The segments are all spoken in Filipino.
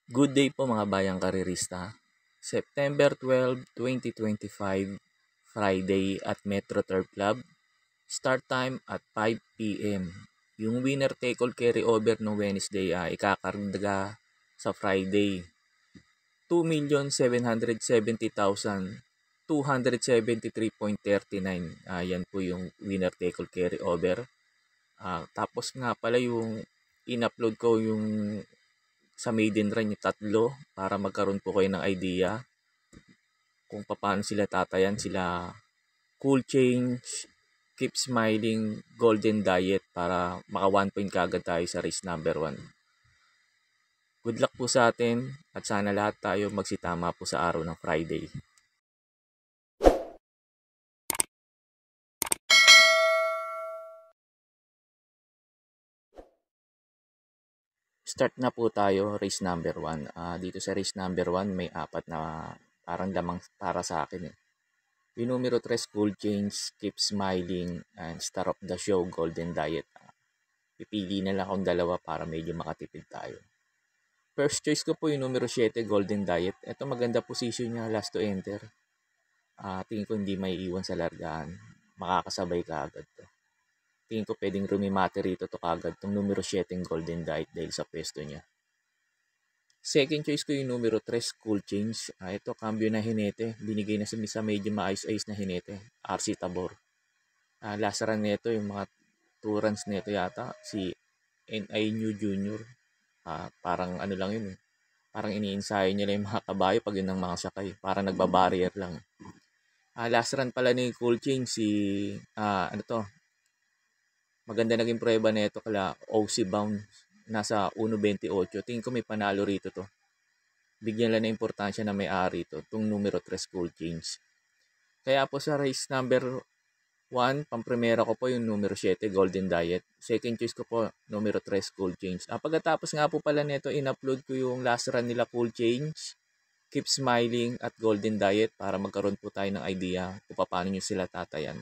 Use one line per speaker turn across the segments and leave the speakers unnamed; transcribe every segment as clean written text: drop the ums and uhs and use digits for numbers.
Good day po mga bayang karirista. September 12, 2025, Friday at Metro Turf Club. Start time at 5 p.m. Yung winner take all carry over no Wednesday ay ikakardaga sa Friday. 2,770,273.39. Yan po yung winner take all carry over. Tapos nga pala yung in-upload ko yung sa maiden run yung tatlo para magkaroon po kayo ng idea kung paano sila tatayan. Sila Cool Change, Keep Smiling, Golden Diet para maka 1 point kagad tayo sa race number 1. Good luck po sa atin at sana lahat tayo magsitama po sa araw ng Friday. Start na po tayo, race number 1. Dito sa race number 1 may apat na parang lamang para sa akin eh. Yung numero 3, Cool Change, Keep Smiling, and Star of the Show, Golden Diet. Pipili na lang akong dalawa para medyo makatipid tayo. First choice ko po yung numero 7, Golden Diet. Ito maganda position niya, last to enter. Tingin ko hindi may iwan sa largaan. Makakasabay ka agad to. Tingin ko pwedeng rumimate rito to kagad itong numero 7, Golden Diet dahil sa pwesto niya. Second choice ko yung numero 3, Cool Change. Ito, cambio na hinete. Binigay na sa medyo maayos-ayos na hinete. RC Tabor. Last run nito, yung mga 2 runs nito yata, si NI New Junior. Parang ano lang yun eh. Parang iniinsayo nila yung mga kabayo pag yun ang mga sakay. Parang nagbabarrier lang. Last run pala ni Cool Change, maganda naging prueba na ito kala OC Bound. Nasa 1.28. Tingin ko may panalo rito to. Bigyan lang na importansya na may-ari to. Itong numero 3, Cool Change. Kaya po sa race number 1, pampremera ko po yung numero 7, Golden Diet. Second choice ko po, numero 3, Cool Change. Pagkatapos nga po pala nito, in-upload ko yung last run nila, Cool Change, Keep Smiling at Golden Diet para magkaroon po tayo ng idea kung paano nyo sila tatayan.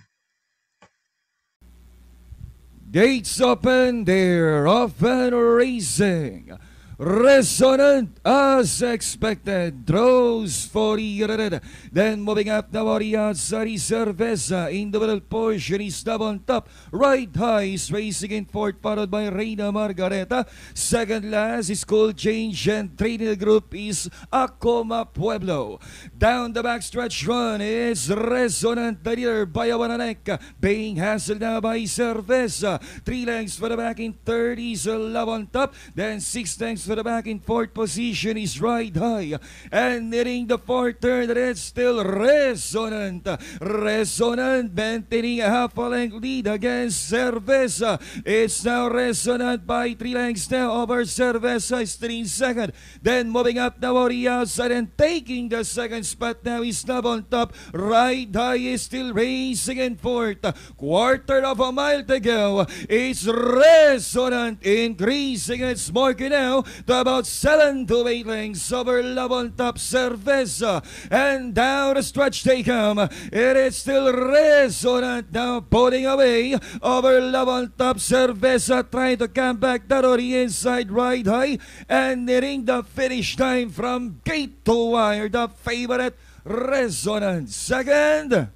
Gates open, they're off and racing. Resonant as expected, throws 40, then moving up the Warrior Sari Cerveza in the middle portion is double on top, right high is racing in fourth, followed by Reina Margareta. Second last is Cool Change, and training group is Acoma Pueblo. Down the backstretch run is Resonant, the leader by a 1 neck, being hassled now by Cerveza. 3 lengths for the back in third is Love on top, then 6 lengths for the back in fourth position is Ride High, and hitting the fourth turn, that is still Resonant. Resonant maintaining a half a length lead against Cerveza. It's now Resonant by 3 lengths now over Cerveza is 3 second. Then moving up the Warrior outside and taking the second spot now is Love on top. Ride High is still racing in fourth. Quarter of a mile to go. It's Resonant increasing its marker now to about 7 to 8 lengths over Love on top, Cerveza, and down the stretch they come. It is still Resonant now pulling away over Love on top, Cerveza trying to come back down on the inside, Ride High, and hitting the finish time from gate to wire, the favorite Resonant. Second,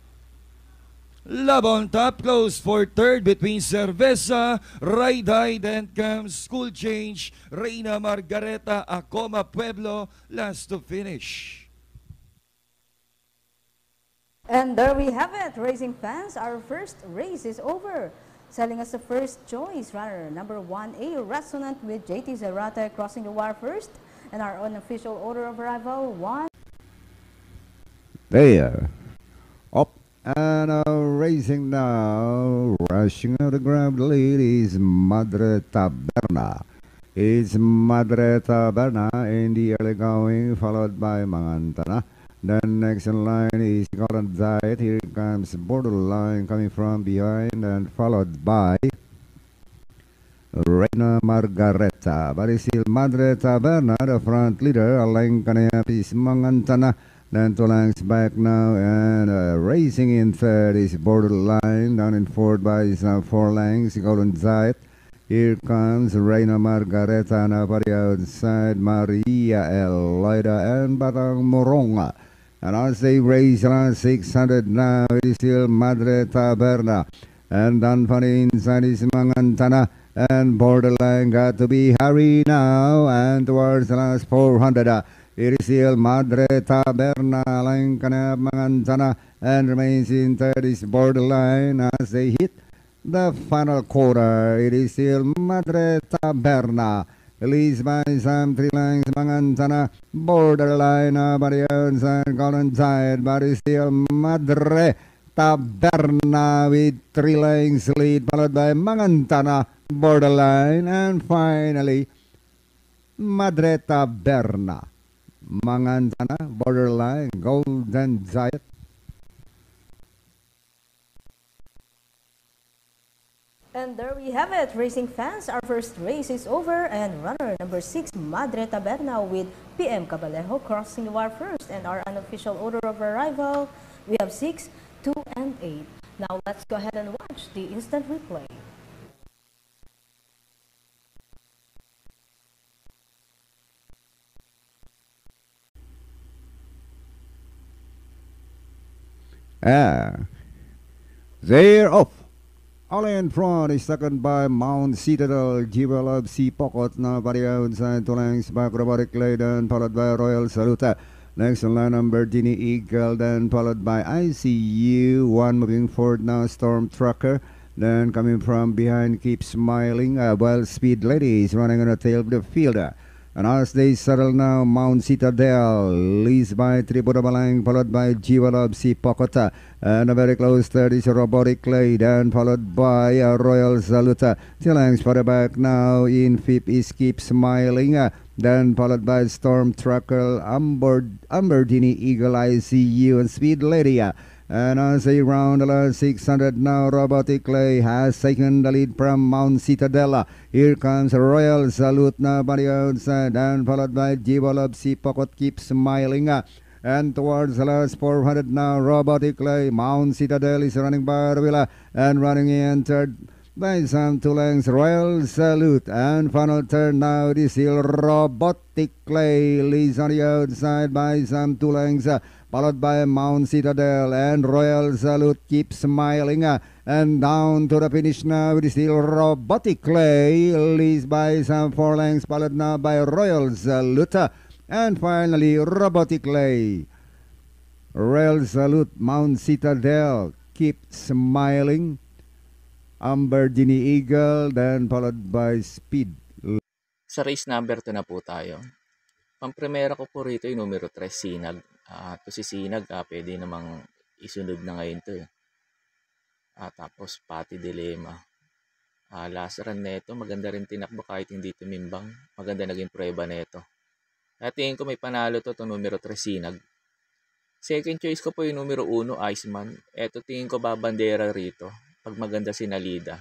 Love on top, close for third between Cerveza, Ride High, then comes Cool Change, Reina Margareta, Acoma Pueblo, last to finish.
And there we have it, racing fans. Our first race is over. Selling us the first choice runner, number 1A, Resonant with JT Zerata crossing the wire first. And our unofficial order of arrival, 1.
There. Up and racing now, rushing out to grab the lead is Madre Taberna. It's Madre Taberna in the early going, followed by Mangantana. Then next in line is Golden Diet. Here comes Borderline coming from behind and followed by Reina Margareta. But it's still Madre Taberna, the front leader. A length and a half is Mangantana. Then 2 lengths back now, and racing in third is Borderline. Down in fourth by is now 4 lengths, Golden Diet. Here comes Reina Margareta na pari outside Maria Eloida and Batang Moronga. And as they race around 600 now, it is still Madre Taberna. And down for the inside is Mangantana. And borderline got to be Harry now. And towards the last 400, it is still Madre Taberna. Line kana Mangantana. And remains in third is borderline as they hit the final quarter. It is still Madre Taberna. Leads by some 3 lengths, Mangantana, borderline, by the outside, Golden Tide, but it's still Madre Taberna with 3 lengths lead, followed by Mangantana, borderline, and finally, Madre Taberna. Mangantana, borderline, Golden Giant.
And there we have it, racing fans. Our first race is over, and runner number 6, Madre Taberna, with PM Cabalejo crossing the wire first. And our unofficial order of arrival, we have 6, 2, and 8. Now let's go ahead and watch the instant replay.
They're off. All in front is second by Mount Citadel, Jewel of Sea Pocket, now by the outside, 2 lengths back, Robotic Leyden, followed by Royal Salute. Next in line, Lamborghini Eagle, then followed by ICU, one moving forward now, Storm Trucker. Then coming from behind, Keep Smiling, Well Speed Lady is running on the tail of the fielder. And as they settle now, Mount Citadel leads by Tribudabalang, followed by Jewel of Sea Pocket. And a very close third is Robotic Glade, and followed by Royal Salute. 2 lengths for the back now. In fifth is Keep Smiling. Then followed by Storm Trucker, Lamborghini Eagle, ICU, and Speed Lady. And as they round the last 600 now, Robotic Clay has taken the lead from Mount Citadel. Here comes Royal Salute now by the outside, and followed by Jewel of Sea Pocket, Keep Smiling. And towards the last 400 now, Robotic Clay, Mount Citadel is running by Arvilla, and running in third by some 2 lengths, Royal Salute. And final turn now, it is still Robotic Clay, leads on the outside by some 2 lengths. Followed by Mount Citadel, and Royal Salute Keep Smiling. And down to the finish now, it is still Robotic Clay, leads by some 4 lengths, followed now by Royal Salute. And finally, Robotic Clay, Royal Salute, Mount Citadel, Keep Smiling, Lamborghini Eagle, then followed by Speed.
Sa race number 2 na po tayo. Pampremera ko po rito yung numero 3, Sinag. To si Sinag, pwede namang isunod na ngayon to. Tapos Pati Dilema. Last run neto, maganda rin tinakbo kahit hindi tumimbang. Maganda naging prueba neto. Tingin ko may panalo to, numero 3, Sinag. Second choice ko po yung numero 1, Iceman. Ito tingin ko babandera rito pag maganda si Nalida.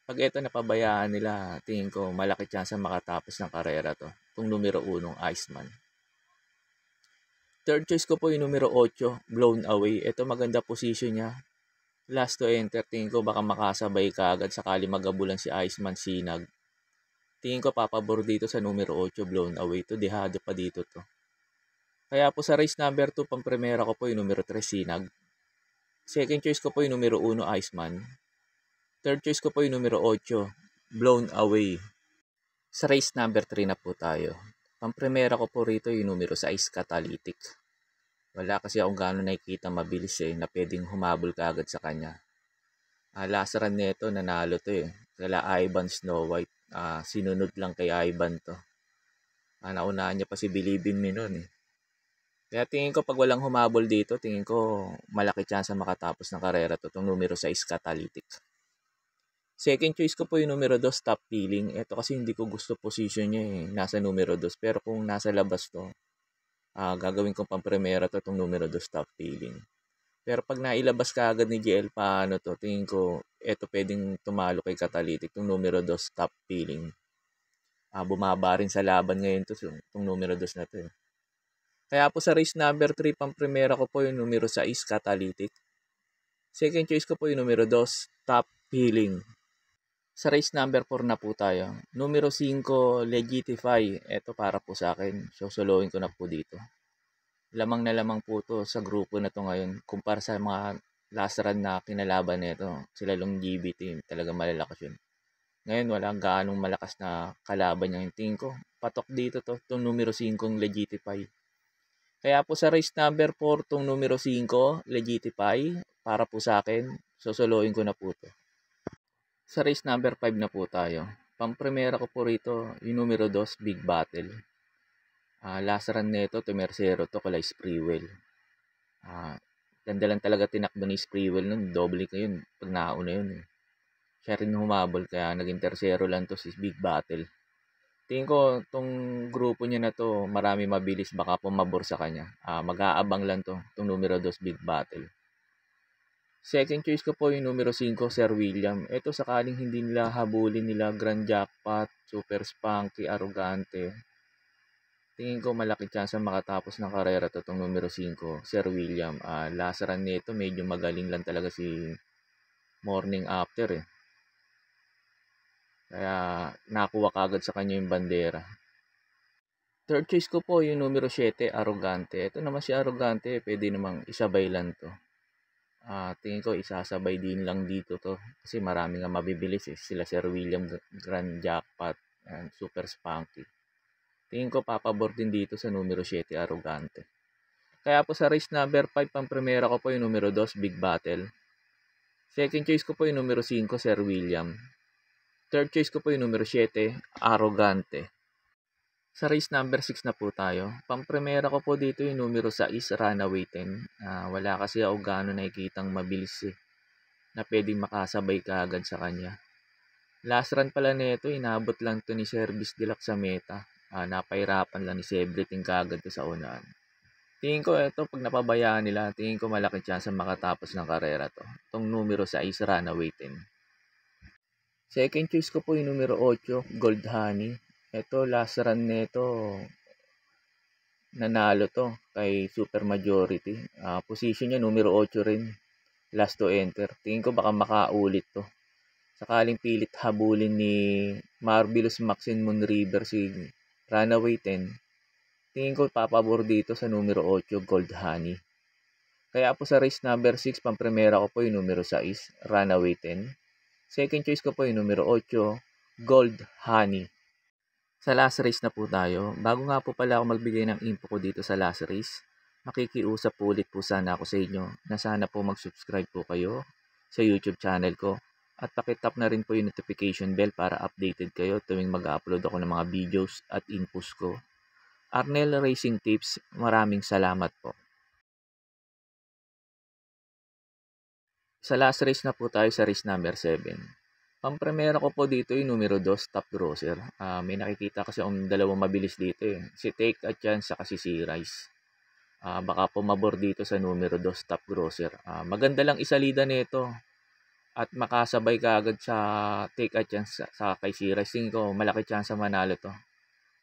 Pag ito napabayaan nila, tingin ko malaki chance makatapos ng karera to. Itong numero 1, Iceman. Third choice ko po yung numero 8, Blown Away. Ito maganda position niya. Last to enter, tingin ko baka makasabay ka agad sakali magabulan si Iceman Sinag. Tingin ko papabor dito sa numero 8, Blown Away. Ito, dehado pa dito to. Kaya po sa race number 2, pampremera ko po yung numero 3, Sinag. Second choice ko po yung numero 1, Iceman. Third choice ko po yung numero 8, Blown Away. Sa race number 3 na po tayo. Pampremera ko po rito yung numero 6, Catalytic. Wala kasi akong gano'n nakikita mabilis na pwedeng humabol ka agad sa kanya. Last run nito, nanalo to Kala Ivan Snow White. Sinunod lang kay Ivan to. Naunahan niya pa si Believe in Me nun Kaya tingin ko pag walang humabol dito, tingin ko malaki chance makatapos ng karera to, itong numero 6, Catalytic. Second choice ko po yung numero 2, Top Feeling. Ito kasi hindi ko gusto position niya nasa numero 2. Pero kung nasa labas to, gagawin kong pampremera to itong numero 2, Top Feeling. Pero pag nailabas ka agad ni GL, paano to? Tingin ko, ito pwedeng tumalo kay Catalytic, itong numero 2, Top Feeling. Bumaba rin sa laban ngayon to, itong numero 2 na to Kaya po sa race number 3, pampremera ko po yung numero 6, Catalytic. Second choice ko po yung numero 2, Top Feeling. Sa race number 4 na po tayo. Numero 5, Legitify. Ito para po sa akin. Sosoloin ko na po dito. Lamang na lamang po to sa grupo na to ngayon. Kumpara sa mga last run na kinalaban nito. Sila long GB team. Talagang malalakas yun. Ngayon wala gaanong malakas na kalaban niya. Yung tingin ko, patok dito to. Itong numero 5, Legitify. Kaya po sa race number 4, itong numero 5, Legitify. Para po sa akin, sosoloin ko na po to. Sa race number 5 na po tayo. Pampremera ko po rito, yung numero 2, Big Battle. Last run nito, Temersero to, kulay Spreewell. Ganda lang talaga tinakbo ni Spreewell nun. Doble ko yun, pag nauna yun. Siya rin humabol, kaya naging tersero lang to si Big Battle. Tingin ko, itong grupo niya na to, marami mabilis, baka pumabor sa kanya. Mag-aabang lang to, itong numero 2, Big Battle. Second choice ko po yung numero 5, Sir William. Ito sakaling hindi nila habulin nila Grand Jackpot, Super Spunky, Arrogante. Tingin ko malaki chance makatapos ng karera to itong numero 5, Sir William. Last run nito, medyo magaling lang talaga si Morning After eh. Kaya nakuha kagad sa kanya yung bandera. Third choice ko po yung numero 7, Arrogante. Ito naman si Arrogante, pwede namang isabay lang to. Tingin ko isasabay din lang dito to kasi marami nga mabibilis eh. Sila Sir William, Grand Jackpot, and Super Spunky. Tingin ko papabor din dito sa numero 7, Arrogante. Kaya po sa race number 5, pang-primera ko po yung numero 2, Big Battle. Second choice ko po yung numero 5, Sir William. Third choice ko po yung numero 7, Arrogante. Sa race number 6 na po tayo. Pang-primera ko po dito yung numero 6, Runaway 10. Wala kasi ako gano'n nakikitang mabilis eh, na pwedeng makasabay kaagad sa kanya. Last run pala nito, inabot lang to ni Service Deluxe sa meta. Napahirapan lang ni Everything kaagad to sa unahan. Tingin ko ito, pag napabayaan nila, tingin ko malaki chance makatapos ng karera to. Itong numero 6, Runaway 10. Second choice ko po yung numero 8, Gold Honey. Ito, last run nito, nanalo to kay Super Majority. Position niya, numero 8 rin. Last to enter. Tingin ko baka makaulit to. Sakaling pilit habulin ni Marvelous Maxine Moon River si Runaway 10. Tingin ko papabor dito sa numero 8, Gold Honey. Kaya po sa race number 6, pang-primera ko po yung numero 6, Runaway 10. Second choice ko po yung numero 8, Gold Honey. Sa last race na po tayo. Bago nga po pala ako magbigay ng info ko dito sa last race, makikiusap po ulit po sana ako sa inyo na sana po mag-subscribe po kayo sa YouTube channel ko at pakitap na rin po yung notification bell para updated kayo tuwing mag-upload ako ng mga videos at infos ko. Arnel Racing Tips, maraming salamat po. Sa last race na po tayo sa race number 7. Pang-primera ko po dito yung numero 2, Top Grosser. May nakikita kasi akong dalawang mabilis dito eh. Si Take a Chance at si Rice. Baka pumabor dito sa numero 2, Top Grosser. Maganda lang isalida nito. At makasabay ka agad sa Take a Chance sa kay si Rice. Tingin ko malaki chance manalo to.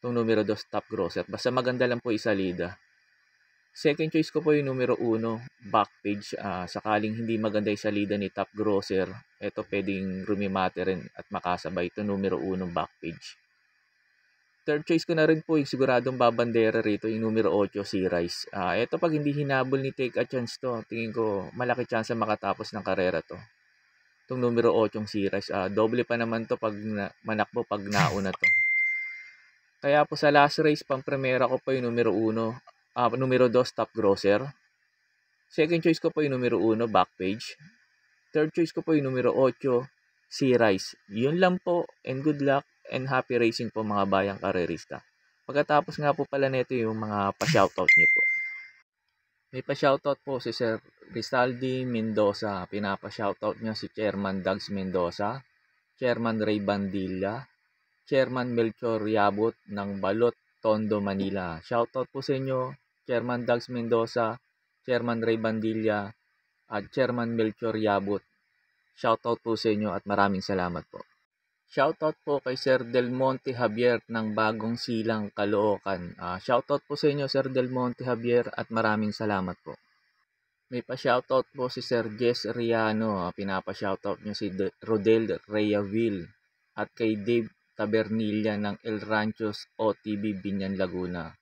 Itong numero 2, Top Grosser. Basta maganda lang po isalida. Second choice ko po yung numero 1, Backpage. Sakaling hindi maganda yung salida ni Top Grosser, ito pwedeng rumimate rin at makasabay ito numero 1, Backpage. Third choice ko na rin po yung siguradong babandera rito, yung numero 8, si Rice. Ito pag hindi hinabol ni Take a Chance to, tingin ko malaki chance makatapos ng karera to. Itong numero 8, si Rice. Doble pa naman to pag manakbo pag nauna to. Kaya po sa last race, pang-primera ko po yung numero 1, numero 2, Top Grosser. Second choice ko po yung numero 1, Backpage. Third choice ko po yung numero 8, si Rice. Yun lang po, and good luck and happy racing po mga bayang karerista. Pagkatapos nga po pala nito yung mga pa-shoutout niyo po. May pa-shoutout po si Sir Rizaldi Mendoza. Pinapa-shoutout niya si Chairman Dags Mendoza, Chairman Ray Bandilla, Chairman Melchor Yabut ng Balot, Tondo, Manila. Shoutout po sa inyo, Chairman Dags Mendoza, Chairman Ray Bandilla, at Chairman Melchor Yabut. Shoutout po sa inyo at maraming salamat po. Shoutout po kay Sir Del Monte Javier ng Bagong Silang, Caloocan. Shoutout po sa inyo, Sir Del Monte Javier, at maraming salamat po. May pa-shoutout po si Sir Jess Riano. Pinapa-shoutout niyo si Rodel Reyaville. at kay Dave Tabernilla ng El Ranchos OTB Binyan Laguna.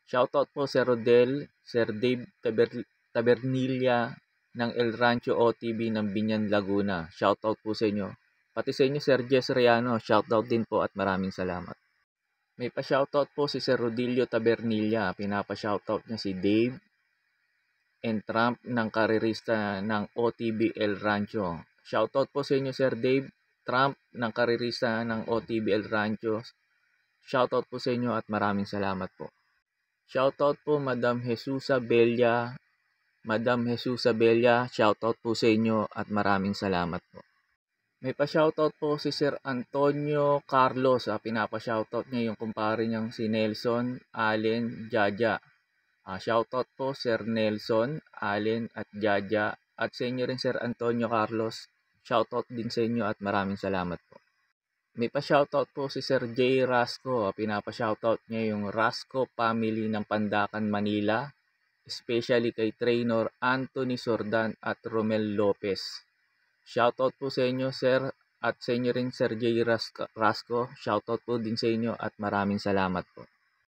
Shoutout po Sir Rodel, Sir Dave Tabernilla ng El Rancho OTB ng Binyan Laguna. Shoutout po sa inyo. Pati sa inyo Sir Jess Riano, shoutout din po at maraming salamat. May pa-shoutout po si Sir Rodilio Tabernilla. Pinapa-shoutout niya si Dave and Trump ng karirista ng OTB El Rancho. Shoutout po sa inyo Sir Dave, Trump ng karirista ng OTB El Rancho. Shoutout po sa inyo at maraming salamat po. Shoutout po Madam Jesusa Bella. Madam Jesusa Bella, shoutout po sa inyo at maraming salamat po. May pa-shoutout po si Sir Antonio Carlos. Pinapa-shoutout niya yung kumpare niyang si Nelson, Allen, Jaja. Shoutout po Sir Nelson, Allen at Jaja. At sa inyo rin Sir Antonio Carlos. Shoutout din sa inyo at maraming salamat po. May pa-shoutout po si Sir J. Rasco. Pinapa-shoutout niya yung Rasco family ng Pandacan, Manila. Especially kay Trainer Anthony Sordan at Romel Lopez. Shoutout po sa inyo Sir at sa inyo rin Sir J. Rasco. Shoutout po din sa inyo at maraming salamat po.